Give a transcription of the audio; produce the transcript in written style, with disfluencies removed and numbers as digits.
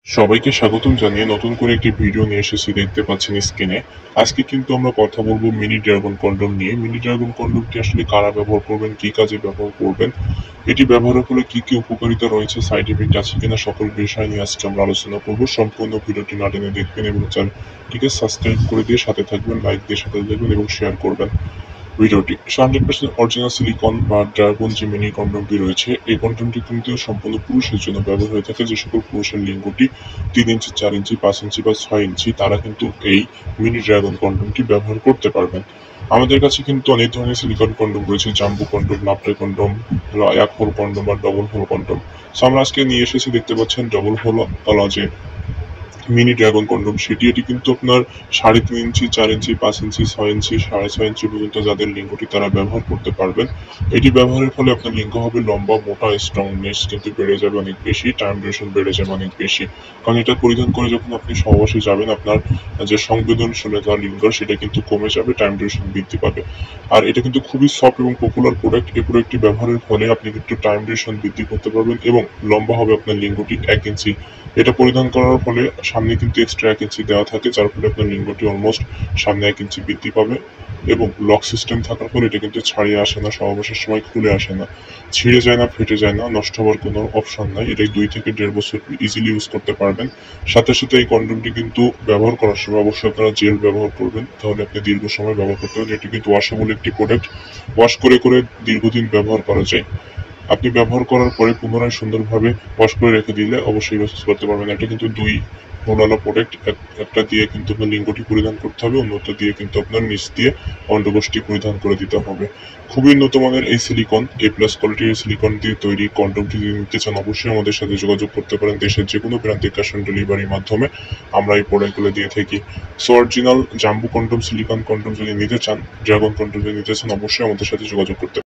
সবাইকে স্বাগতম জানিয়ে নতুন করে একটি ভিডিও নিয়ে এসেছি, দেখতে পাচ্ছেন স্ক্রিনে। আজকে কিন্তু আমরা কথা বলবো মিনি ড্রাগন কন্ডম নিয়ে। মিনি ড্রাগন কন্ডমটি আসলে কারা ব্যবহার করবেন, কি কাজে ব্যবহার করবেন, এটি ব্যবহারের ফলে কি কি উপকারিতা রয়েছে, সাইড ইফেক্ট আছে কিনা, সকল বিষয় নিয়ে আজকে আমরা আলোচনা করব। সম্পূর্ণ ভিডিওটি না টেনে দেখবেন এবং চ্যানেলটিকে সাবস্ক্রাইব করে দিয়ে সাথে থাকবেন, লাইক দিয়ে সাথে থাকবেন এবং শেয়ার করবেন ভিডিওটি। 100% অরিজিনাল সিলিকন বা ড্রাগন যে মিনি কন্ডমটি রয়েছে, এই কন্ডমটি কিন্তু সম্পূর্ণ পুরুষের জন্য ব্যবহার হয়ে থাকে। যে সকল পুরুষের লিঙ্গটি 3 ইঞ্চি, 4 ইঞ্চি, 5 ইঞ্চি বা 6 ইঞ্চি, তারা কিন্তু এই মিনি ড্রাগন কন্ডমটি ব্যবহার করতে পারবেন। আমাদের কাছে কিন্তু অনেক ধরনের সিলিকন কন্ডম রয়েছে, জাম্বো কন্ডম, লাভটে কন্ডম, এক হোল কন্ডম বা ডবল হোল কন্ডম। সো আমরা আজকে নিয়ে এসেছি, দেখতে পাচ্ছেন ডবল হোল যে মিনি ড্রাগন কন্ডম, এটি কিন্তু আপনার 3.5 ইঞ্চি, 4 ইঞ্চি, 5 ইঞ্চি, 6 ইঞ্চি, 6.5 ইঞ্চি পর্যন্ত যাদের লিঙ্গটি তারা ব্যবহার করতে পারবেন। এটি ব্যবহারের ফলে আপনার লিঙ্গ হবে লম্বা, মোটা, স্ট্রংনেস কিন্তু বেড়ে যাবে অনেক বেশি, টাইম ডিউরেশন বেড়ে যাবে অনেক বেশি। কারণ এটা পরিধান করে যখন আপনি সহবাসে যাবেন, আপনার যে সংবেদনশীলতা লিঙ্গর সেটা কিন্তু কমে যাবে, টাইম ডিউরেশন বৃদ্ধি পাবে। আর এটা কিন্তু খুবই সফট এবং পপুলার প্রোডাক্ট। এই প্রোডাক্টটি ব্যবহারের ফলে আপনি কিন্তু টাইম ডিউরেশন বৃদ্ধি করতে পারবেন এবং লম্বা হবে আপনার লিঙ্গটি 1 ইঞ্চি। এটা পরিধান করার ফলে সামনে কিন্তু এক্সট্রা 1 ইঞ্চি দেওয়া থাকে, যার ফলে আপনার লিঙ্গটি অলমোস্ট সামনে 1 ইঞ্চি বৃদ্ধি পাবে এবং লক সিস্টেম থাকার ফলে এটা কিন্তু ছাড়িয়ে আসে না, সহবাসের সময় খুলে আসে না, ছিঁড়ে যায় না, ফেটে যায় না, নষ্ট হওয়ার কোনো অপশন নাই। এটা 2 থেকে 1.5 বছর ইজিলি ইউজ করতে পারবেন। সাথে সাথে এই কন্ডমটি কিন্তু ব্যবহার করার সময় অবশ্যই আপনারা জেল ব্যবহার করবেন, তাহলে আপনি দীর্ঘ সময় ব্যবহার করতে পারবেন। এটি কিন্তু ওয়াশেবল একটি প্রোডাক্ট, ওয়াশ করে করে দীর্ঘদিন ব্যবহার করা যায়। আপনি ব্যবহার করার পরে পুনরায় সুন্দরভাবে ওয়াশ করে রেখে দিলে অবশ্যই ইউজ করতে পারবেন। এটা কিন্তু দুই হোলালো প্রোডাক্ট, একটা দিয়ে কিন্তু আপনার লিঙ্গটি পরিধান করতে হবে, অন্যটা দিয়ে কিন্তু আপনার নিচ দিয়ে অন্ডকোষটি পরিধান করে দিতে হবে। খুবই উন্নত মানের এই সিলিকন, A+ কোয়ালিটির সিলিকন দিয়ে তৈরি কন্ডমটি যদি নিতে চান, অবশ্যই আমাদের সাথে যোগাযোগ করতে পারেন। দেশের যে কোনো প্রান্তে ক্যাশ অন ডেলিভারির মাধ্যমে আমরা এই প্রোডাক্টগুলো দিয়ে থাকি। So original jumbo condom, silicone condom যদি নিতে চান, ড্রাগন কন্ডম যদি নিতে চান, অবশ্যই আমাদের সাথে যোগাযোগ করতে